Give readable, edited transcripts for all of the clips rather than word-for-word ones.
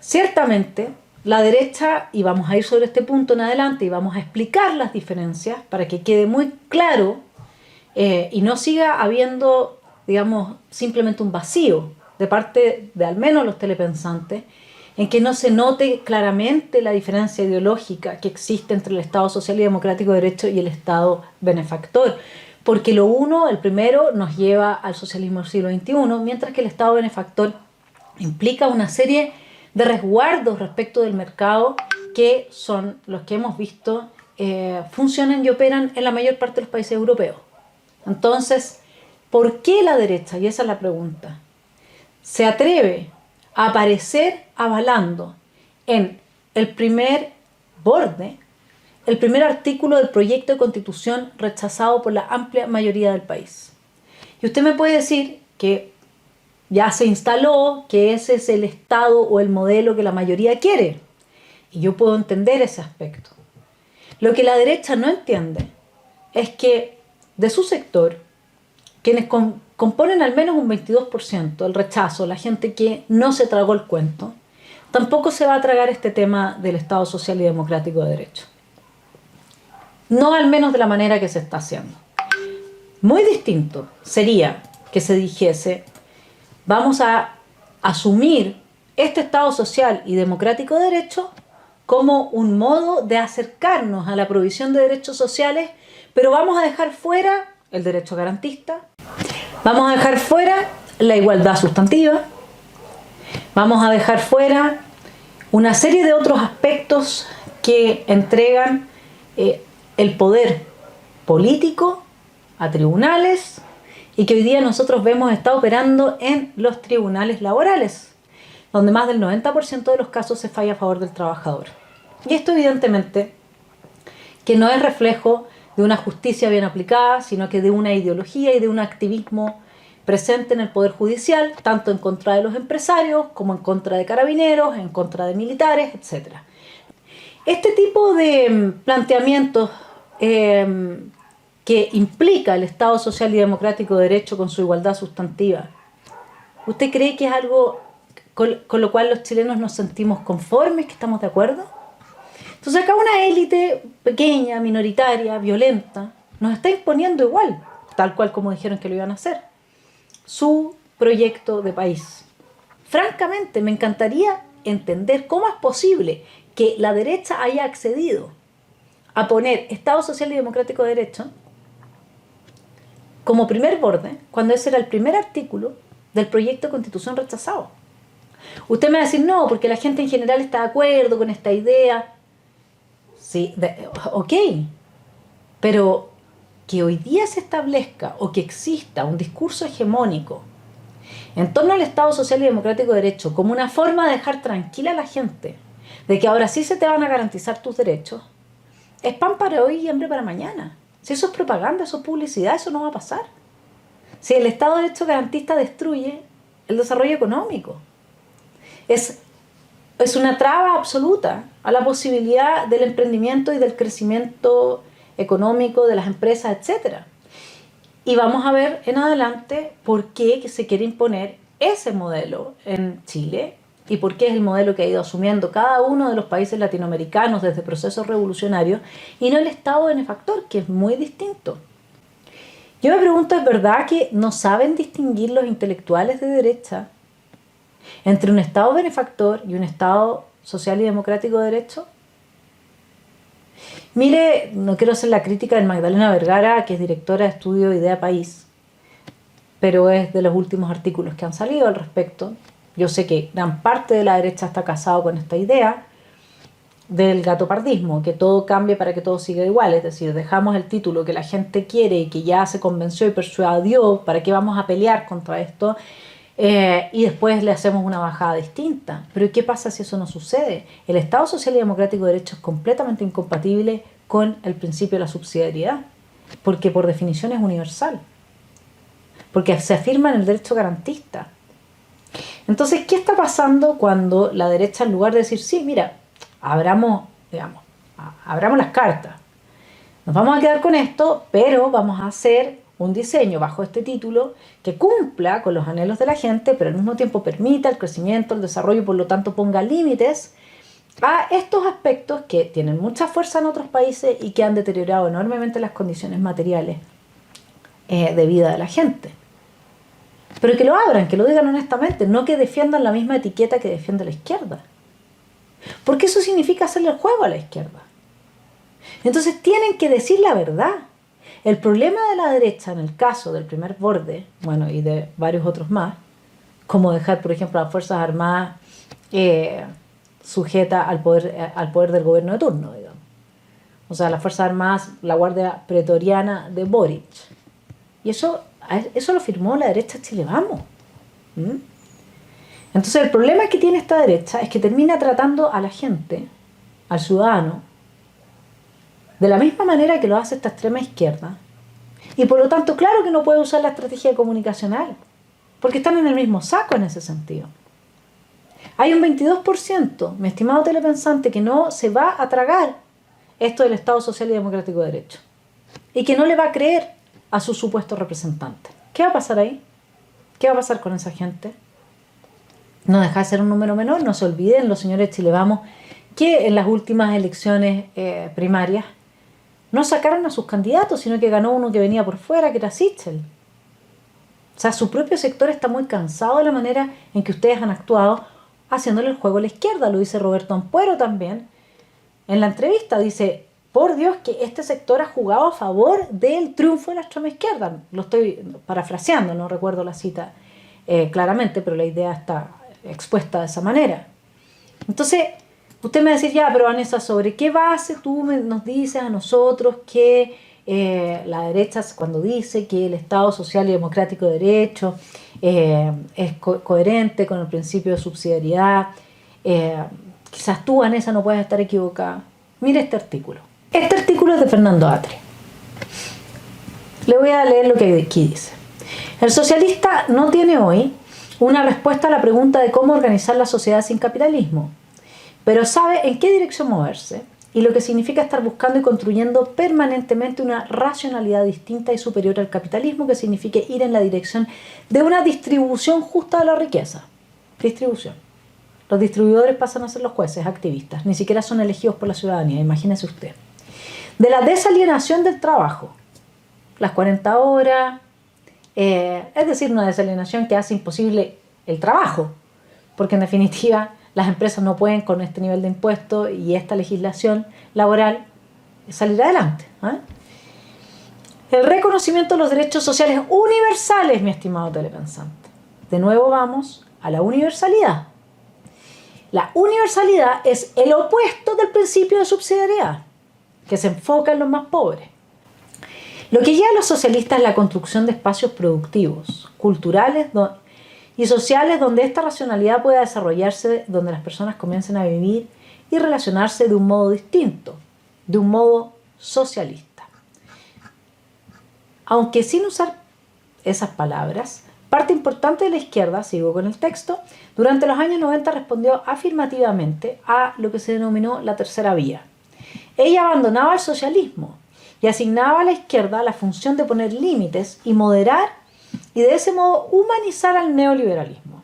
Ciertamente, la derecha, y vamos a ir sobre este punto en adelante y vamos a explicar las diferencias para que quede muy claro y no siga habiendo, digamos, simplemente un vacío de parte de al menos los telepensantes, en que no se note claramente la diferencia ideológica que existe entre el Estado social y democrático de derecho y el Estado benefactor. Porque lo uno, el primero, nos lleva al socialismo del siglo XXI, mientras que el Estado benefactor implica una serie de resguardos respecto del mercado que son los que hemos visto funcionan y operan en la mayor parte de los países europeos. Entonces, ¿por qué la derecha? Y esa es la pregunta. Se atreve a aparecer avalando en el primer borde, el primer artículo del proyecto de constitución rechazado por la amplia mayoría del país. Y usted me puede decir que ya se instaló, que ese es el Estado o el modelo que la mayoría quiere. Y yo puedo entender ese aspecto. Lo que la derecha no entiende es que de su sector, quienes componen al menos un 22%, el rechazo, la gente que no se tragó el cuento, tampoco se va a tragar este tema del Estado social y democrático de derecho. No al menos de la manera que se está haciendo. Muy distinto sería que se dijese: vamos a asumir este Estado social y democrático de derecho como un modo de acercarnos a la provisión de derechos sociales, pero vamos a dejar fuera el derecho garantista, vamos a dejar fuera la igualdad sustantiva, vamos a dejar fuera una serie de otros aspectos que entregan el poder político a tribunales y que hoy día nosotros vemos está operando en los tribunales laborales, donde más del 90% de los casos se falla a favor del trabajador. Y esto evidentemente que no es reflejo de una justicia bien aplicada, sino que de una ideología y de un activismo presente en el Poder Judicial, tanto en contra de los empresarios como en contra de carabineros, en contra de militares, etc. Este tipo de planteamientos que implica el Estado social y democrático de derecho con su igualdad sustantiva, ¿usted cree que es algo con lo cual los chilenos nos sentimos conformes, que estamos de acuerdo? Entonces acá una élite pequeña, minoritaria, violenta, nos está imponiendo igual, tal cual como dijeron que lo iban a hacer, su proyecto de país. Francamente, me encantaría entender cómo es posible que la derecha haya accedido a poner Estado social y democrático de derecho como primer borde, cuando ese era el primer artículo del proyecto de constitución rechazado. Usted me va a decir, no, porque la gente en general está de acuerdo con esta idea. Sí, ok, pero que hoy día se establezca o que exista un discurso hegemónico en torno al Estado social y democrático de derecho como una forma de dejar tranquila a la gente de que ahora sí se te van a garantizar tus derechos, es pan para hoy y hambre para mañana. Si eso es propaganda, eso es publicidad, eso no va a pasar. Si el Estado de Derecho garantista destruye el desarrollo económico, es una traba absoluta a la posibilidad del emprendimiento y del crecimiento económico de las empresas, etc. Y vamos a ver en adelante por qué se quiere imponer ese modelo en Chile y por qué es el modelo que ha ido asumiendo cada uno de los países latinoamericanos desde procesos revolucionarios y no el Estado benefactor, que es muy distinto. Yo me pregunto, ¿es verdad que no saben distinguir los intelectuales de derecha entre un Estado benefactor y un Estado social y democrático de derecho? Mire, no quiero hacer la crítica de Magdalena Vergara, que es directora de estudio Idea País, pero es de los últimos artículos que han salido al respecto. Yo sé que gran parte de la derecha está casado con esta idea del gatopardismo, que todo cambie para que todo siga igual, es decir, dejamos el título que la gente quiere y que ya se convenció y persuadió, ¿para qué vamos a pelear contra esto? Y después le hacemos una bajada distinta. Pero ¿qué pasa si eso no sucede? El Estado social y democrático de derecho es completamente incompatible con el principio de la subsidiariedad, porque por definición es universal, porque se afirma en el derecho garantista. Entonces, ¿qué está pasando cuando la derecha, en lugar de decir, sí, mira, abramos las cartas, nos vamos a quedar con esto, pero vamos a hacer un diseño bajo este título que cumpla con los anhelos de la gente, pero al mismo tiempo permita el crecimiento, el desarrollo y por lo tanto ponga límites a estos aspectos que tienen mucha fuerza en otros países y que han deteriorado enormemente las condiciones materiales de vida de la gente. Pero que lo abran, que lo digan honestamente, no que defiendan la misma etiqueta que defiende la izquierda. Porque eso significa hacerle el juego a la izquierda. Entonces tienen que decir la verdad. El problema de la derecha en el caso del primer borde, bueno, y de varios otros más, como dejar, por ejemplo, a las Fuerzas Armadas sujetas al poder del gobierno de turno, digamos. O sea, las Fuerzas Armadas, la Guardia Pretoriana de Boric. Y eso lo firmó la derecha Chile Vamos. Entonces el problema que tiene esta derecha es que termina tratando a la gente, al ciudadano, de la misma manera que lo hace esta extrema izquierda. Y por lo tanto, claro que no puede usar la estrategia comunicacional, porque están en el mismo saco en ese sentido. Hay un 22%, mi estimado telepensante, que no se va a tragar esto del Estado Social y Democrático de Derecho. Y que no le va a creer a su supuesto representante. ¿Qué va a pasar ahí? ¿Qué va a pasar con esa gente? No deja de ser un número menor. No se olviden los señores Chile Vamos que en las últimas elecciones primarias no sacaron a sus candidatos, sino que ganó uno que venía por fuera, que era Sichel. O sea, su propio sector está muy cansado de la manera en que ustedes han actuado haciéndole el juego a la izquierda. Lo dice Roberto Ampuero también. En la entrevista dice, por Dios, que este sector ha jugado a favor del triunfo de la extrema izquierda. Lo estoy parafraseando, no recuerdo la cita claramente, pero la idea está expuesta de esa manera. Entonces, usted me va a decir, ya, pero Vanessa, ¿sobre qué base tú nos dices a nosotros que la derecha, cuando dice que el Estado Social y Democrático de Derecho es coherente con el principio de subsidiariedad? Quizás tú, Vanessa, no puedes estar equivocada. Mire este artículo. Este artículo es de Fernando Atria. Le voy a leer lo que aquí dice. El socialista no tiene hoy una respuesta a la pregunta de cómo organizar la sociedad sin capitalismo, pero sabe en qué dirección moverse y lo que significa estar buscando y construyendo permanentemente una racionalidad distinta y superior al capitalismo, que signifique ir en la dirección de una distribución justa de la riqueza. Distribución. Los distribuidores pasan a ser los jueces, activistas, ni siquiera son elegidos por la ciudadanía, imagínese usted. De la desalienación del trabajo, las 40 horas, es decir, una desalienación que hace imposible el trabajo, porque en definitiva las empresas no pueden con este nivel de impuestos y esta legislación laboral salir adelante. El reconocimiento de los derechos sociales universales, mi estimado telepensante. De nuevo vamos a la universalidad. La universalidad es el opuesto del principio de subsidiariedad, que se enfoca en los más pobres. Lo que lleva a los socialistas es la construcción de espacios productivos, culturales y sociales donde esta racionalidad pueda desarrollarse, donde las personas comiencen a vivir y relacionarse de un modo distinto, de un modo socialista. Aunque sin usar esas palabras, parte importante de la izquierda, sigo con el texto, durante los años 90 respondió afirmativamente a lo que se denominó la tercera vía. Ella abandonaba el socialismo y asignaba a la izquierda la función de poner límites y moderar y de ese modo humanizar al neoliberalismo.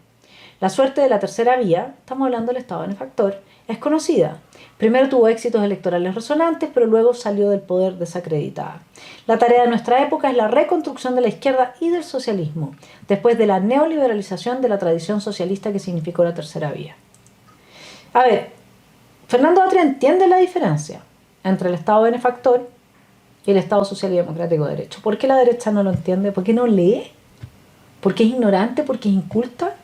La suerte de la tercera vía, estamos hablando del Estado benefactor, es conocida. Primero tuvo éxitos electorales resonantes, pero luego salió del poder desacreditada. La tarea de nuestra época es la reconstrucción de la izquierda y del socialismo, después de la neoliberalización de la tradición socialista que significó la tercera vía. A ver, Fernando Atria entiende la diferencia entre el Estado benefactor y el Estado Social y Democrático de Derecho. ¿Por qué la derecha no lo entiende? ¿Por qué no lee? ¿Por qué es ignorante? ¿Por qué es inculta?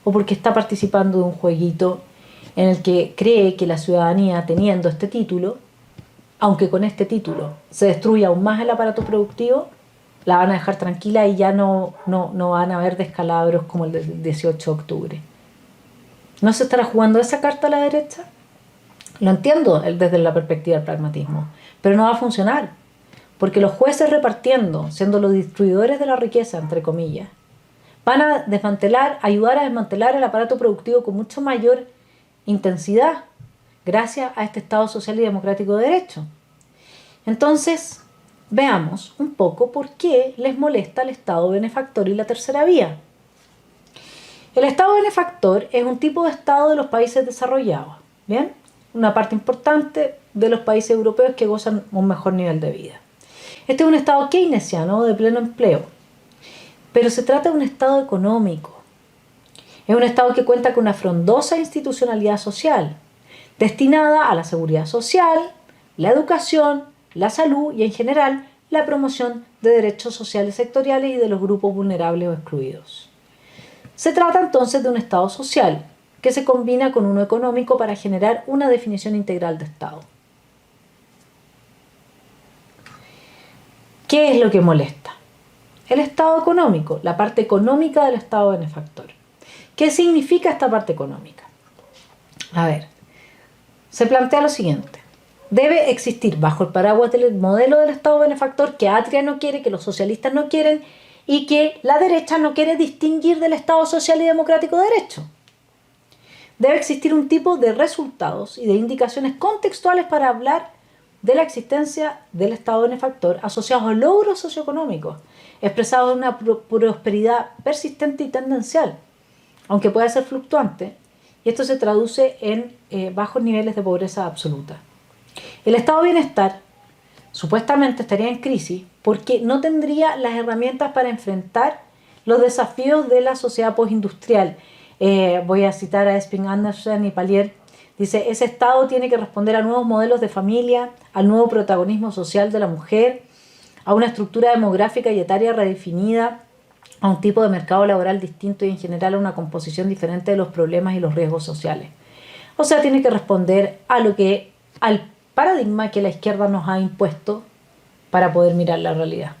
¿O porque está participando de un jueguito en el que cree que la ciudadanía, teniendo este título, aunque con este título se destruya aún más el aparato productivo, la van a dejar tranquila y ya no van a haber descalabros como el del 18 de octubre? ¿No se estará jugando esa carta a la derecha? Lo entiendo desde la perspectiva del pragmatismo, pero no va a funcionar, porque los jueces repartiendo, siendo los distribuidores de la riqueza, entre comillas, van a ayudar a desmantelar el aparato productivo con mucho mayor intensidad, gracias a este Estado Social y Democrático de Derecho. Entonces, veamos un poco por qué les molesta el Estado benefactor y la tercera vía. El Estado benefactor es un tipo de Estado de los países desarrollados, ¿bien? Una parte importante de los países europeos que gozan un mejor nivel de vida. Este es un Estado keynesiano de pleno empleo, pero se trata de un Estado económico. Es un Estado que cuenta con una frondosa institucionalidad social, destinada a la seguridad social, la educación, la salud y, en general, la promoción de derechos sociales sectoriales y de los grupos vulnerables o excluidos. Se trata entonces de un Estado social que se combina con uno económico para generar una definición integral de Estado. ¿Qué es lo que molesta? El Estado económico, la parte económica del Estado benefactor. ¿Qué significa esta parte económica? A ver, se plantea lo siguiente. Debe existir bajo el paraguas del modelo del Estado benefactor que Atria no quiere, que los socialistas no quieren y que la derecha no quiere distinguir del Estado social y democrático de derecho. Debe existir un tipo de resultados y de indicaciones contextuales para hablar de la existencia del Estado benefactor asociados a logros socioeconómicos, expresados en una prosperidad persistente y tendencial, aunque pueda ser fluctuante, y esto se traduce en bajos niveles de pobreza absoluta. El estado de bienestar supuestamente estaría en crisis porque no tendría las herramientas para enfrentar los desafíos de la sociedad postindustrial. Voy a citar a Esping Andersen y Palier. Dice, ese estado tiene que responder a nuevos modelos de familia, al nuevo protagonismo social de la mujer, a una estructura demográfica y etaria redefinida, a un tipo de mercado laboral distinto y en general a una composición diferente de los problemas y los riesgos sociales. O sea, tiene que responder al paradigma que la izquierda nos ha impuesto para poder mirar la realidad.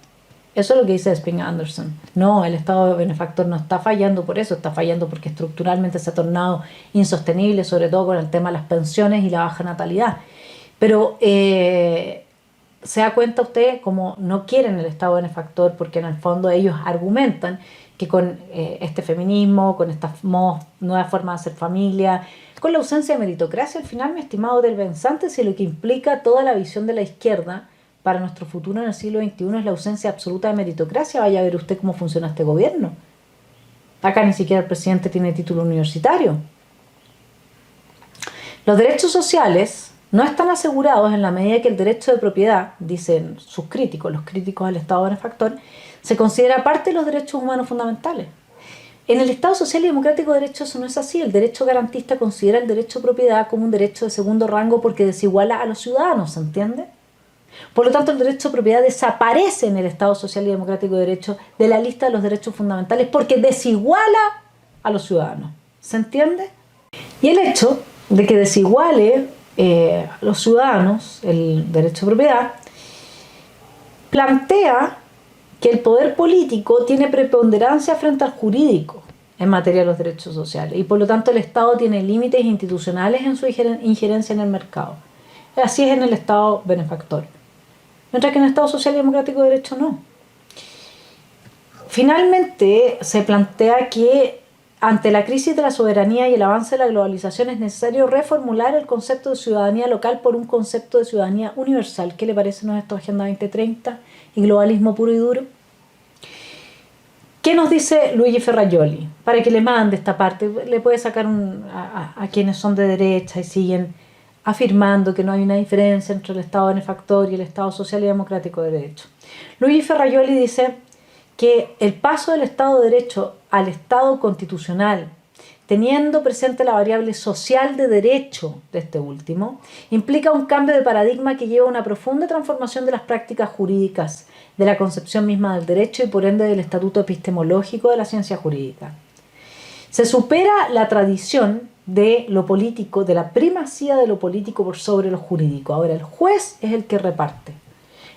Eso es lo que dice Spring Anderson. No, el Estado benefactor no está fallando por eso, está fallando porque estructuralmente se ha tornado insostenible, sobre todo con el tema de las pensiones y la baja natalidad. Pero se da cuenta usted como no quieren el Estado benefactor porque en el fondo ellos argumentan que con este feminismo, con esta nueva forma de hacer familia, con la ausencia de meritocracia, al final, mi estimado del Bensante, si lo que implica toda la visión de la izquierda para nuestro futuro en el siglo XXI es la ausencia absoluta de meritocracia, vaya a ver usted cómo funciona este gobierno. Acá ni siquiera el presidente tiene título universitario. Los derechos sociales no están asegurados en la medida que el derecho de propiedad, dicen sus críticos, los críticos del Estado benefactor, se considera parte de los derechos humanos fundamentales. En el Estado social y democrático de derecho eso no es así. El derecho garantista considera el derecho de propiedad como un derecho de segundo rango porque desiguala a los ciudadanos, ¿se entiende? Por lo tanto, el derecho de propiedad desaparece en el Estado social y democrático de derecho de la lista de los derechos fundamentales porque desiguala a los ciudadanos, ¿se entiende? Y el hecho de que desiguale a los ciudadanos el derecho de propiedad plantea que el poder político tiene preponderancia frente al jurídico en materia de los derechos sociales y por lo tanto el Estado tiene límites institucionales en su injerencia en el mercado. Así es en el Estado benefactor, mientras que en el Estado social y democrático de derecho no. Finalmente se plantea que ante la crisis de la soberanía y el avance de la globalización es necesario reformular el concepto de ciudadanía local por un concepto de ciudadanía universal. ¿Qué le parece nuestra Agenda 2030 y globalismo puro y duro? ¿Qué nos dice Luigi Ferrajoli? Para que le mande esta parte, le puede sacar a quienes son de derecha y siguen afirmando que no hay una diferencia entre el Estado benefactor y el Estado social y democrático de derecho. Luigi Ferrajoli dice que el paso del Estado de Derecho al Estado constitucional, teniendo presente la variable social de derecho de este último, implica un cambio de paradigma que lleva a una profunda transformación de las prácticas jurídicas, de la concepción misma del derecho y por ende del estatuto epistemológico de la ciencia jurídica. Se supera la tradición de lo político, de la primacía de lo político por sobre lo jurídico. Ahora el juez es el que reparte,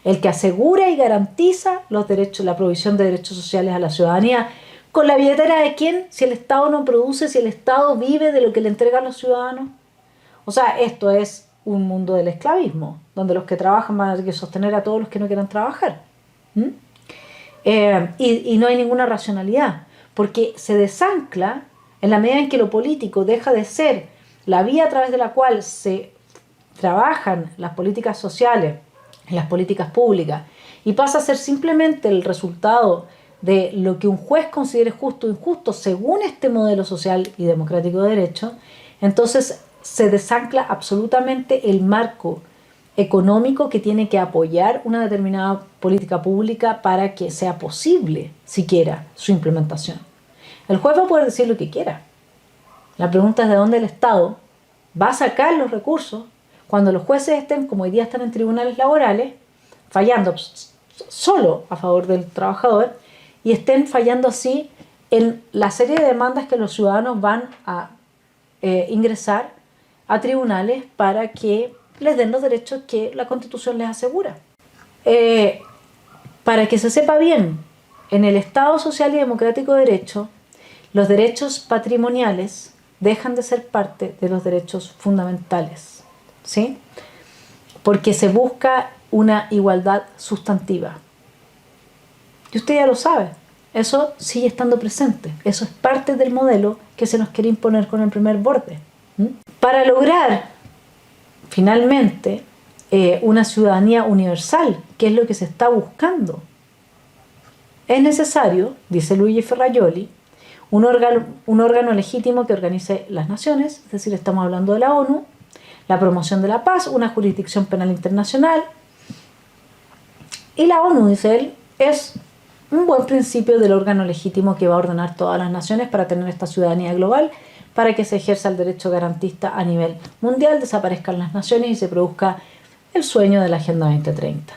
el que asegura y garantiza los derechos, la provisión de derechos sociales a la ciudadanía. ¿Con la billetera de quién? Si el Estado no produce, si el Estado vive de lo que le entrega a los ciudadanos. O sea, esto es un mundo del esclavismo, donde los que trabajan van a tener que sostener a todos los que no quieran trabajar. Y no hay ninguna racionalidad, porque se desancla en la medida en que lo político deja de ser la vía a través de la cual se trabajan las políticas sociales, las políticas públicas, y pasa a ser simplemente el resultado de lo que un juez considere justo o injusto según este modelo social y democrático de derecho, entonces se desancla absolutamente el marco económico que tiene que apoyar una determinada política pública para que sea posible siquiera su implementación. El juez va a poder decir lo que quiera. La pregunta es de dónde el Estado va a sacar los recursos cuando los jueces estén, como hoy día están en tribunales laborales, fallando solo a favor del trabajador y estén fallando así en la serie de demandas que los ciudadanos van a ingresar a tribunales para que les den los derechos que la Constitución les asegura. Para que se sepa bien, en el Estado social y democrático de derecho, los derechos patrimoniales dejan de ser parte de los derechos fundamentales, ¿sí? Porque se busca una igualdad sustantiva. Y usted ya lo sabe, eso sigue estando presente, eso es parte del modelo que se nos quiere imponer con el primer borde. Para lograr finalmente una ciudadanía universal, que es lo que se está buscando, es necesario, dice Luigi Ferrajoli, un órgano legítimo que organice las naciones, es decir, estamos hablando de la ONU, la promoción de la paz, una jurisdicción penal internacional, y la ONU, dice él, es un buen principio del órgano legítimo que va a ordenar todas las naciones para tener esta ciudadanía global, para que se ejerza el derecho garantista a nivel mundial, desaparezcan las naciones y se produzca el sueño de la Agenda 2030.